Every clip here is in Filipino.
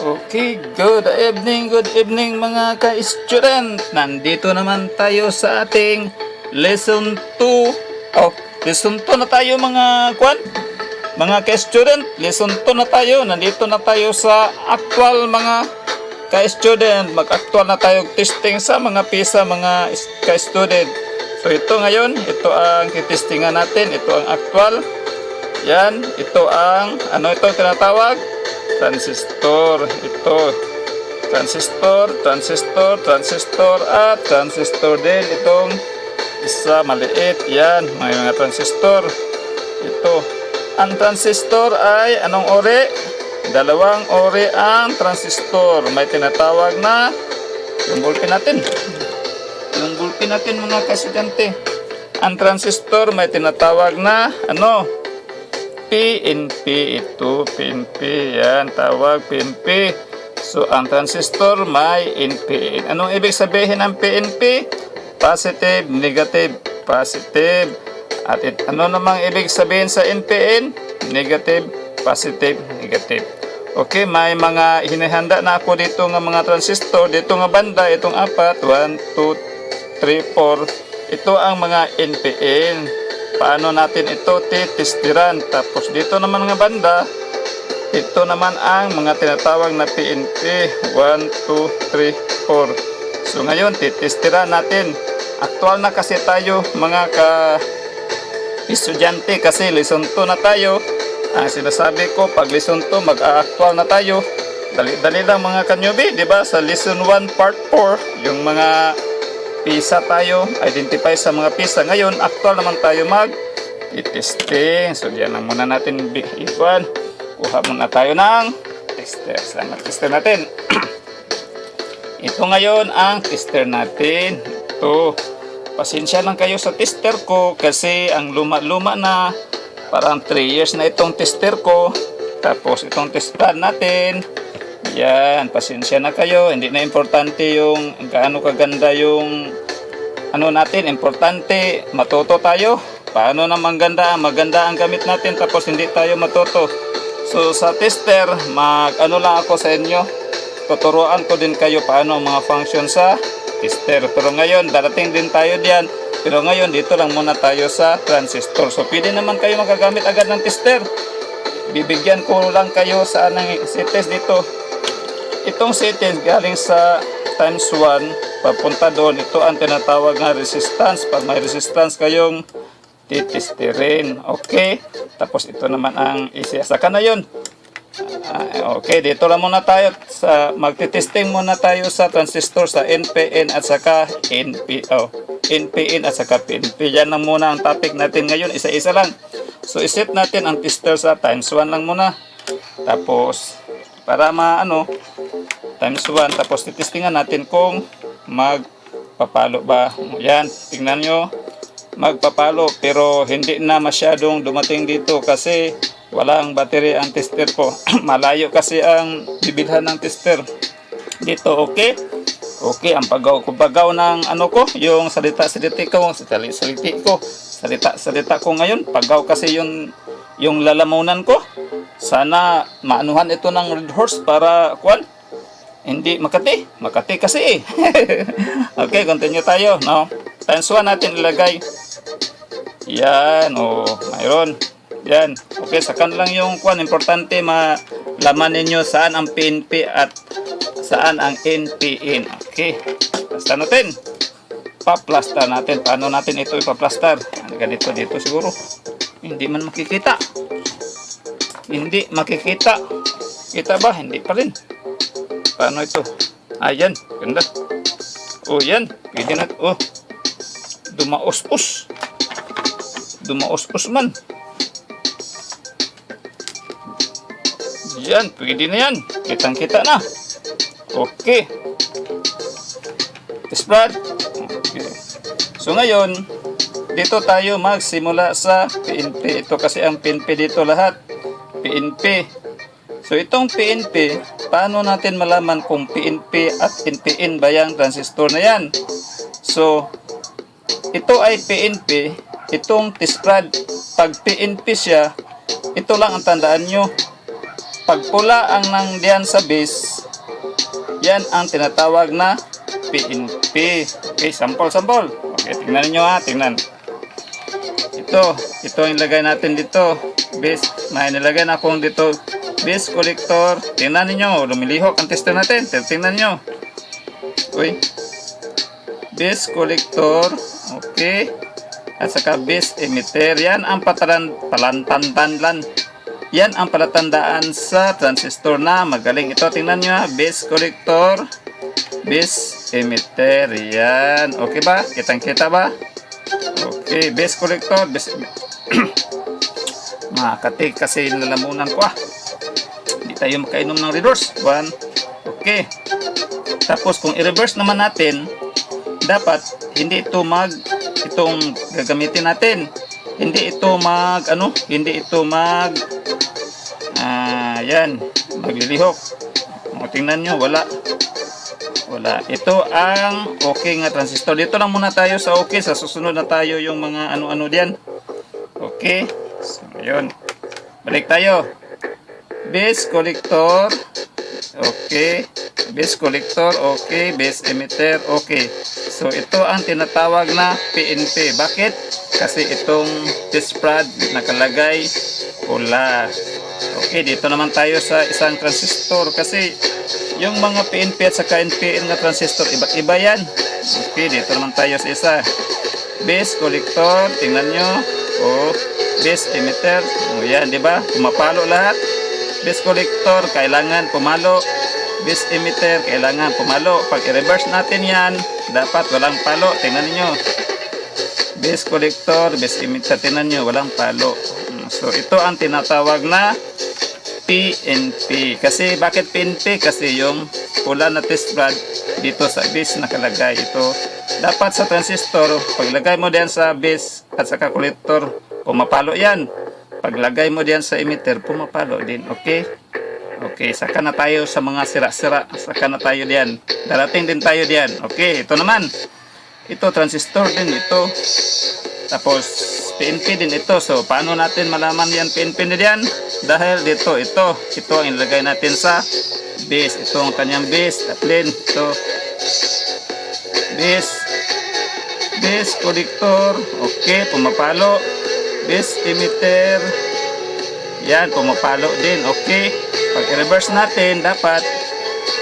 Okay, good evening mga ka-student. Nandito naman tayo sa ating lesson 2. Lesson 2 na tayo mga mga ka-student. Lesson 2 na tayo. Nandito na tayo sa actual mga ka-student. Mag-actual na tayo testing sa mga PISA mga ka-student. So ito ngayon, ito ang kitestingan natin. Ito ang actual. Yan, ito ang ito tinatawag? Transistor. Ito transistor at transistor din itong isa maliit. Yan, may mga transistor. Ito ang transistor ay anong uri? Dalawang uri ang transistor. May tinatawag na yung bulpin natin mga kaestudyante. Ang transistor may tinatawag na PNP. Ito PNP, yan tawag PNP. So ang transistor may NPN. Anong ibig sabihin ng PNP? Positive, negative, positive. At ano namang ibig sabihin sa NPN? Negative, positive, negative. Okay, may mga hinihanda na ako dito ng mga transistor. Dito nga banda, itong apat, 1, 2, 3, 4. Ito ang mga NPN. Paano natin ito titestiran? Tapos dito naman nga banda, ito naman ang mga tinatawag na PNP. 1, 2, 3, 4. So ngayon, titestiran natin. Aktual na kasi tayo mga ka-estudyante kasi lesson 2 na tayo. Ang sinasabi ko, pag lesson 2, mag-actual na tayo. Dali-dali lang mga kanyubi, di ba? Sa lesson 1 part 4, yung mga PISA tayo, identify sa mga PISA. Ngayon, actual naman tayo mag-testing. So, diyan lang muna natin ikuan. Kuha muna tayo ng tester. Saan tester natin? Ito ngayon ang tester natin. Ito. Pasensya lang kayo sa tester ko kasi ang luma-luma na parang 3 years na itong tester ko. Tapos itong tester natin. Yan, pasensya na kayo. Hindi na importante yung gaano kaganda yung natin. Importante, matuto tayo. Paano na maganda ang gamit natin tapos hindi tayo matuto. So sa tester, lang ako sa inyo. Tuturuan ko din kayo paano mga function sa tester. Pero ngayon, darating din tayo diyan. Pero ngayon, dito lang muna tayo sa transistor. So pwede naman kayo magagamit agad ng tester. Bibigyan ko lang kayo sa test dito. Itong settings galing sa times 1 papunta doon. Ito ang tinatawag na resistance. Pag may resistance kayong titestirin. Okay. Tapos ito naman ang isasaka na yun. Okay. Dito lang muna tayo. Magtitesting muna tayo sa transistor sa NPN at saka NPN at saka PNP. Yan lang muna ang topic natin ngayon. Isa-isa lang. So iset natin ang tester sa times 1 lang muna. Tapos para times 1, tapos titestingan natin kung magpapalo ba. Yan, tingnan nyo, magpapalo, pero hindi na masyadong dumating dito kasi walang battery ang tester ko. Malayo kasi ang bibilhan ng tester dito. Okay, ang pagaw ng yung salita ko ngayon, pagaw kasi yung lalamunan ko. Sana maanuhan ito ng red horse para hindi Makati kasi Okay, continue tayo, no? Times 1 natin ilagay. Yan, mayroon. Yan. Okay, sakan lang yung importante malaman ninyo saan ang PNP at saan ang NPN. Okay. Plaster natin. Pa-plaster natin. Paano natin ito ipa-plaster? Ganito dito siguro. Hindi man makikita. Kita ba? Hindi pa rin. Paano ito? Ayan, ganda. Yan, pwede na. Dumaos-os man. Yan, pwede na yan. Kitang-kita na. Okay. Spread. Okay. So ngayon, dito tayo magsimula sa PNP. Ito kasi ang PNP dito lahat. PNP. So itong PNP, paano natin malaman kung PNP at NPN ba yung transistor na yan? So ito ay PNP, itong test rod. Pag PNP siya, ito lang ang tandaan nyo. pag pula ang nandiyan sa base, yan ang tinatawag na PNP. Okay, sample. Okay, tingnan niyo ha, tingnan. Ito ang ilagay natin dito. Base, may nilagay na akong dito. Base collector. Tingnan niyo, lumilihok ang tester natin. Tingnan niyo. Uy. Base collector. Okay. At saka base emitter. Yan ang palatandaan. Yan ang palatandaan sa transistor na magaling. Ito, tingnan nyo ha. Base collector. Base emitter. Yan. Okay ba? Kitang-kita ba? Okay. Base collector. Makakatig kasi nalamunan ko ah. Hindi tayo makainom ng reverse. 1. Okay. Tapos kung i-reverse naman natin, dapat hindi ito itong gagamitin natin. Hindi ito yan, maglilihok. Tingnan nyo, wala. Ito ang okay nga transistor. Dito lang muna tayo sa okay. Sa susunod na tayo yung mga ano-ano diyan. Okay. So, yun. Balik tayo. Base collector. Okay. Base collector. Okay. Base emitter. Okay. So, ito ang tinatawag na PNP. Bakit? Kasi itong test prod nakalagay pula. Okay, dito naman tayo sa isang transistor kasi yung mga PNP at saka NPN na transistor, iba't iba yan. Okay, dito naman tayo sa isa. Base collector, tingnan nyo. Base emitter. Yan, di ba? Pumapalo lahat. Base collector, kailangan pumalo. Base emitter, kailangan pumalo. Pag i-reverse natin yan, dapat walang palo. Tingnan nyo. Base collector, base emitter, tingnan nyo, walang palo. So, ito ang tinatawag na PNP. Kasi, bakit PNP? Kasi yung pula na test rod dito sa base nakalagay. Ito, dapat sa transistor, paglagay mo diyan sa base at sa collector, pumapalo yan. Paglagay mo diyan sa emitter, pumapalo din. Okay? Okay, saka na tayo sa mga sira-sira. Saka na tayo diyan. Darating din tayo diyan. Okay, ito naman. Ito, transistor din ito. Tapos, PNP din ito. So, paano natin malaman yan PNP din yan? Dahil dito, ito ang ilagay natin sa base. Ito ang kanyang base. Taplin. Ito. Base collector. Okay, pumapalo. Base emitter. Yan, pumapalo din. Okay. Pag i-reverse natin, dapat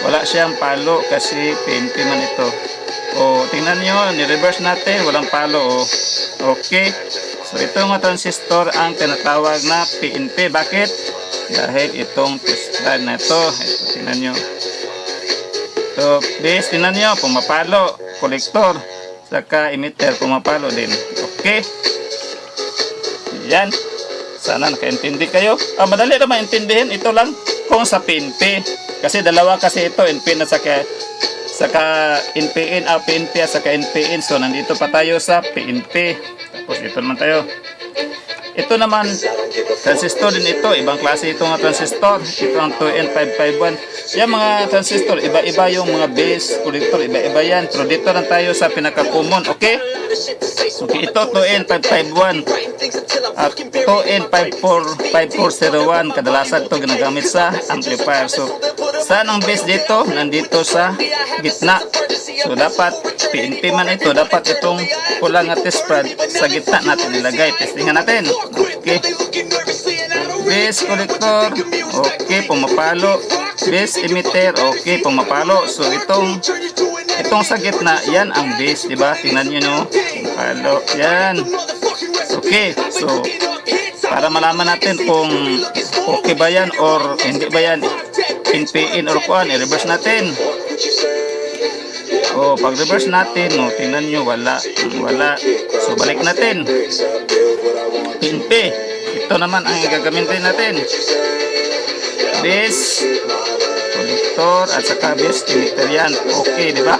wala siyang palo kasi PNP man ito. Tingnan nyo, ni-reverse natin, walang palo. Okay. So, ito nga transistor ang tinatawag na PNP. Bakit? Dahil itong test rod na ito. Tingnan nyo. So, base, tingnan nyo, pumapalo. Collector, saka emitter, pumapalo din. Okay. Yan. Sana nakaintindi kayo. Madali na maintindihin. Ito lang kung sa PNP. Kasi dalawa kasi ito, NPN at saka NPN, PNP at saka NPN. So, nandito pa tayo sa PNP. Tapos, ito naman tayo. Ito naman, transistor din ito. Ibang klase ito nga transistor. Ito ang 2N551. Yan mga transistor, iba-iba yung mga base collector. Iba-iba yan. Pero dito lang tayo sa pinaka-common. Okay? Okay, ito 2N551. At 2N5401. Kadalasan ito ginagamit sa amplifier. So, saan ang base dito? Nandito sa gitna. So, dapat PNP man ito. Dapat itong kulang at test prod sa gitna natin ilagay. Testingan natin. Okay. Base collector. Okay, pumapalo. Base emitter. Okay, pumapalo. So, itong sa gitna, yan ang base. Diba? Tingnan nyo, no? Pumapalo. Yan. Okay. So, para malaman natin kung okay ba yan or hindi ba yan NPN or kuan, i-reverse natin. Pag reverse natin, tingnan nyo, wala. So, balik natin. PNP. Ito naman ang gagamitin natin. Base collector at saka base emitter yan. Okay, di ba?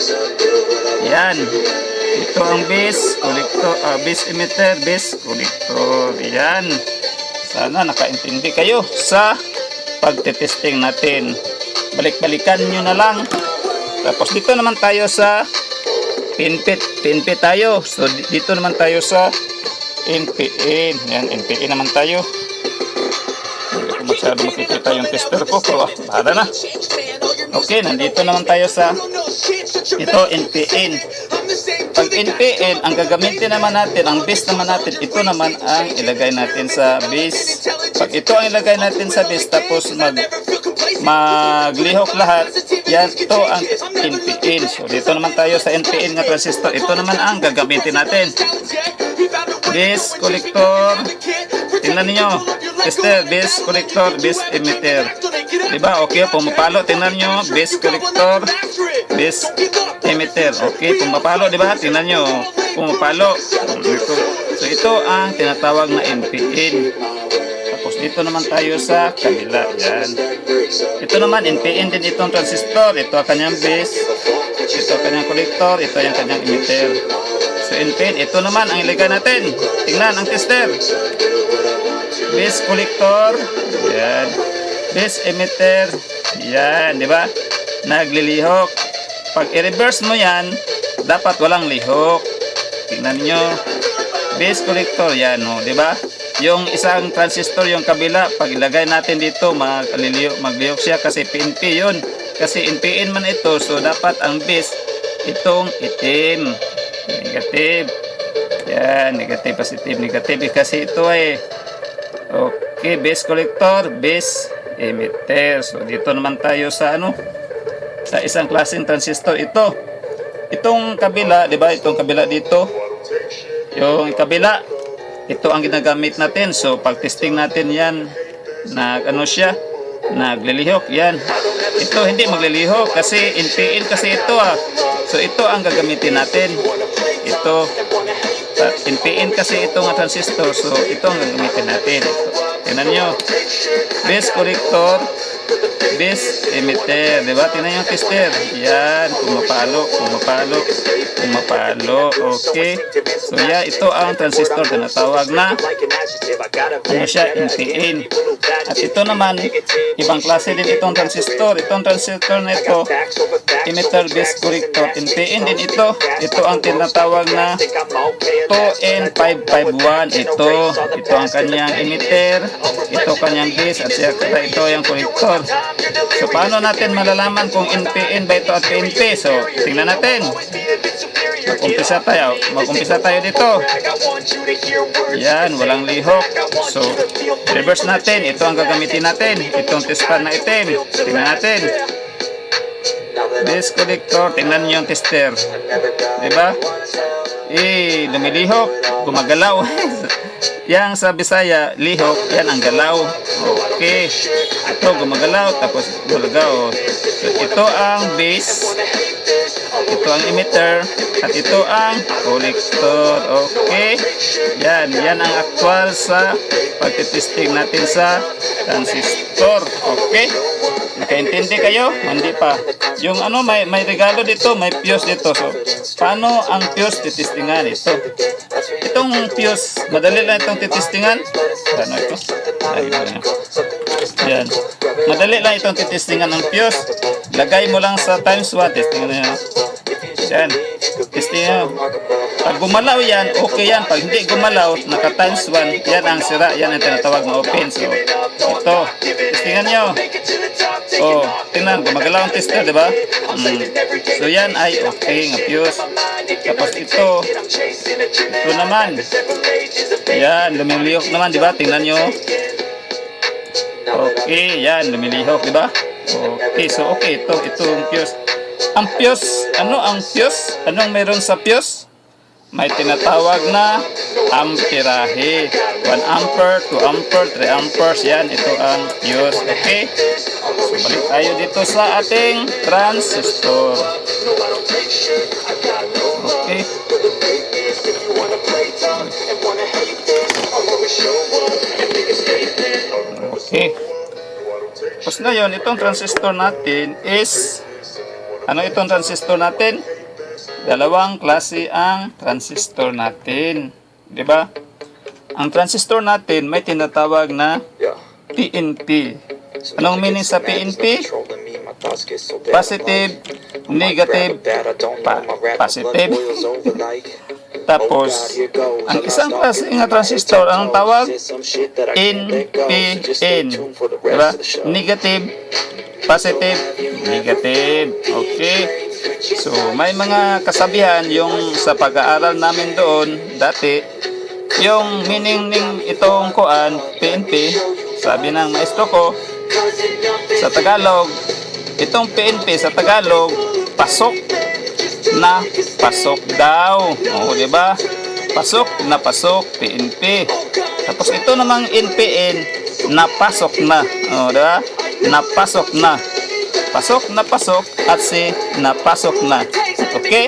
Yan. Ito ang base collector, base emitter, base collector. Yan. Sana nakaintindi kayo sa pagtetesting natin. Balik-balikan nyo na lang. Tapos dito naman tayo sa PNP tayo. So dito naman tayo sa NPN. Yan, NPN naman tayo. Hindi ko masyado makikita yung tester ko. Pero bahala na. Okay, nandito naman tayo sa ito, NPN. Pag NPN, ang gagamitin naman natin, ang base naman natin, ito naman ang ilagay natin sa base. Pag ito ang ilagay natin sa base, tapos maglihok lahat, yan, ito ang NPN. So, dito naman tayo sa NPN nga transistor. Ito naman ang gagamitin natin. Base collector, tingnan niyo, tester, base collector, base emitter. Diba? Okay, pumapalo, tingnan niyo, base collector, base emitter. Okay, pumapalo, diba? Tingnan niyo, pumapalo. So, ito ang tinatawag na NPN. Tapos dito naman tayo sa kabila. Yan. Ito naman, NPN din itong transistor. Ito ang kanyang base. Ito ang kanyang collector. Ito ang kanyang emitter. So, NPN, ito naman ang ilagay natin. Tingnan ang tester. Base collector. Yan. Base emitter. Yan, di ba? Naglilihok. Pag i-reverse mo yan, dapat walang lihok. Tingnan nyo. Base collector, yan, no, di ba? Yung isang transistor, yung kabila, pag ilagay natin dito, maglihok siya kasi PNP yun. Kasi NPN man ito, so dapat ang base, itong itim. Negative. Yan, negative, positive, negative. Kasi ito ay, okay, base collector, base emitter. So, dito naman tayo sa ano? Sa isang klaseng transistor. Itong kabila, di ba? Itong kabila dito. Yung kabila, ito ang ginagamit natin. So, pag testing natin yan, ano siya? Naglilihok. Yan. Ito hindi maglilihok kasi NPN kasi ito So, ito ang gagamitin natin. Ito. NPN kasi ito nga transistor. So, ito ang gagamitin natin. Tingnan nyo. Base collector, base emitter. Diba? Tingnan nyo yung tester. Yan. Pumapalo. Okay. So, yeah. Ito ang transistor. Tinatawag na ano siya? NPN. At ito naman, ibang klase din itong transistor. Itong transistor na ito, emitter base collector. NPN din ito. Ito ang tinatawag na 2N551. Ito ang kanyang emitter. Ito kanyang base. At ito yung collector. So, paano natin malalaman kung NPN ba ito at PNP? So, tingnan natin. Mag-umpisa tayo dito. Yan, walang lihok. So, reverse natin. Ito ang gagamitin natin. Itong test pan na itim. Tingnan natin. Base collector. Tingnan nyo yung tester. Diba? Lumilihok. Gumagalaw. Yang sa Bisaya, lihok. Yan ang galaw. Okay. Ito gumagalaw. Tapos gumagalaw. So, ito ang base. Ito ang emitter. At ito ang collector. Okay. Yan ang actual sa pagtitesting natin sa transistor. Okay. Nakaintindi kayo? Hindi pa. Yung ano, may regalo dito, may fuse dito. So, paano ang fuse titestingan? Itong fuse, madali lang itong titestingan. Ano ito? Yan. Madali lang itong titestingan ng fuse. Lagay mo lang sa times 1. Testingan na yan. Yan. Testingan. Pag gumalaw yan, okay yan. Pag hindi gumalaw, naka times 1, yan ang sira. Yan ang tinatawag na open. So, ito. Testingan nyo. Tingnan, gumagalaw ang tester, di ba? So, yan ay okay nga fuse. Tapos ito naman. Yan, lumilihok naman, di ba? Tingnan nyo. Okay, yan, lumilihok, di ba? Okay, so okay, ito ang fuse. Ang fuse, ano ang fuse? Anong meron sa fuse? May tinatawag na amperahe. 1 ampere, 2 ampere, 3 amperes. Yan, ito ang fuse. Okay? So, balik tayo dito sa ating transistor. Okay? Okay. Tapos ngayon, itong transistor natin is, ano itong transistor natin? Dalawang klase ang transistor natin. Diba? Ang transistor natin may tinatawag na PNP. Anong meaning sa PNP? Positive, negative, positive. Tapos, ang isang klase nga transistor, anong tawag? NPN. Diba? Negative, positive, negative. Okay. So, may mga kasabihan yung sa pag-aaral namin doon dati, yung meaning ng itong kuan, PNP, sabi ng maestro ko, sa Tagalog, itong PNP sa Tagalog, pasok na pasok daw. O, di ba? Pasok na pasok, PNP. Tapos ito namang NPN, napasok na. O, di ba? Napasok na. Pasok na pasok at si napasok na. Okay?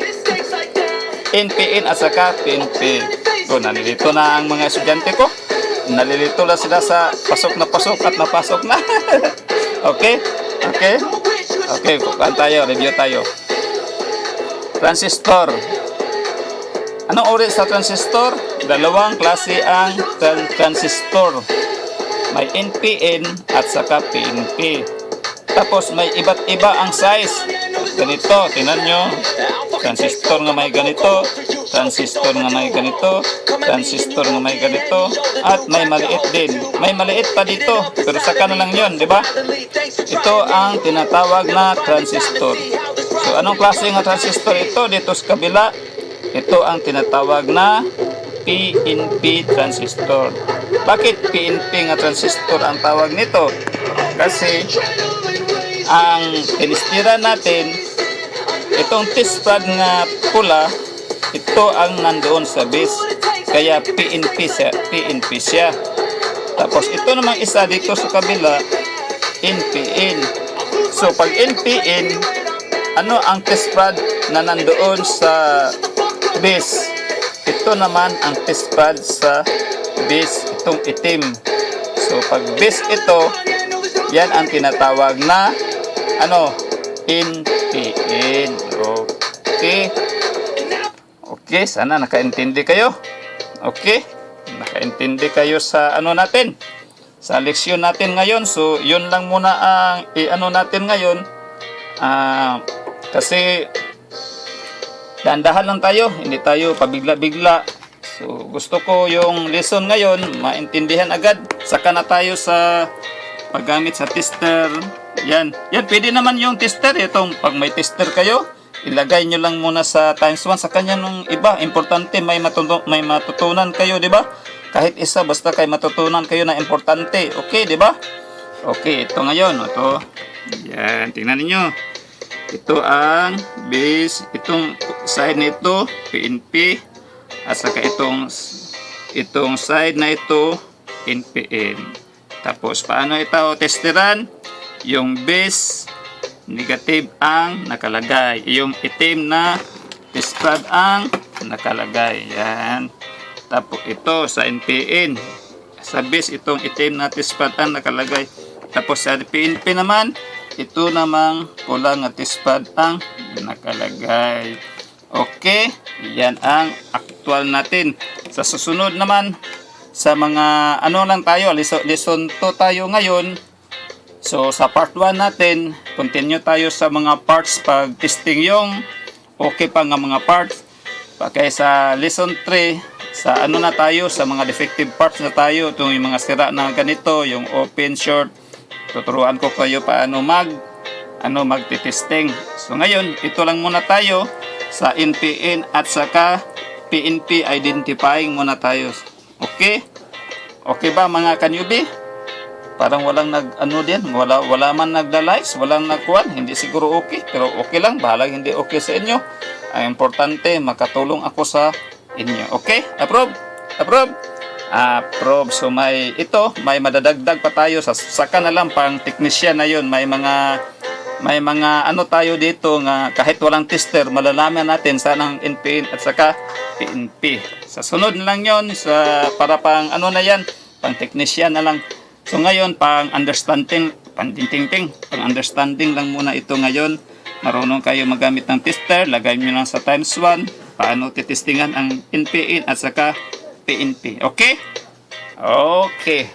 NPN at saka PNP. So, nalilito na ang mga estudyante ko. Nalilito na sila sa pasok na pasok at napasok na. Okay? Okay? Okay, kukaan tayo, review tayo. Transistor. Anong uri sa transistor? Dalawang klase ang transistor. May NPN at saka PNP. Tapos may iba't iba ang size. Ganito, tingnan nyo. Transistor nga may ganito, transistor nga may ganito, transistor nga may ganito, at may maliit din. May maliit pa dito, pero saka na lang yun, di ba? Ito ang tinatawag na transistor. So, anong klase ng transistor ito? Dito sa kabila, ito ang tinatawag na PNP transistor. Bakit PNP nga transistor ang tawag nito? Kasi, ang tinistira natin, itong test pad nga pula, ito ang nandoon sa base. Kaya PNP siya. Tapos, ito namang isa dito sa kabila, NPN. So, pag NPN, ano ang test pad na nandoon sa base? Ito naman ang test pad sa base, itong itim. So, pag base ito, yan ang tinatawag na NPN. Okay. Okay, sana nakaintindi kayo. Okay. Nakaintindi kayo sa natin. Sa leksyon natin ngayon. So, yun lang muna ang natin ngayon. Kasi dahan-dahan lang tayo, hindi tayo pabigla-bigla. So, gusto ko yung lesson ngayon, maintindihan agad. Saka na tayo sa paggamit sa tester. Yan, pwede naman yung tester. Itong pag may tester kayo, ilagay nyo lang muna sa times 1 sa kanya nung iba. Importante, may matutunan kayo, di ba? Kahit isa, basta kayo matutunan kayo na importante. Okay, di ba? Okay, ito ngayon. Ito. Yan, tingnan niyo. Ito ang base, itong side na ito, PNP, at saka itong side na ito, NPN. Tapos, paano ito testeran? Yung base, negative ang nakalagay. Yung itim na test pad ang nakalagay. Yan. Tapos, ito sa NPN. Sa base, itong itim na test pad ang nakalagay. Tapos, sa PNP naman, ito namang kulang at test pad ang nakalagay. Okay, yan ang actual natin. Sa susunod naman, sa mga lang tayo, lesson 2 tayo ngayon. So sa part 1 natin, continue tayo sa mga parts pag testing yung okay pa nga mga parts. Kaya sa lesson 3, sa na tayo, sa mga defective parts na tayo, itong yung mga sira na ganito, yung open, short, tuturuan ko kayo paano magti-testing. So ngayon, ito lang muna tayo sa NPN at saka PNP identifying muna tayo. Okay? Okay ba mga kanyubi? Parang walang wala man nagda-likes, walang nagkuhan, hindi siguro okay, pero okay lang, bahala hindi okay sa inyo. Ang importante, makatulong ako sa inyo. Okay? Approve? Approve? Approve. So may madadagdag pa tayo saka na lang pang technician na yun. May mga tayo dito nga kahit walang tester, malalaman natin saan ang NPN at saka PNP. Sa sunod na lang yun, para pang na yan, pang technician na lang. So ngayon, pang understanding lang muna ito ngayon. Marunong kayo magamit ng tester, lagay nyo lang sa times 1, paano titestingan ang NPN at saka PNP. Okay? Okay.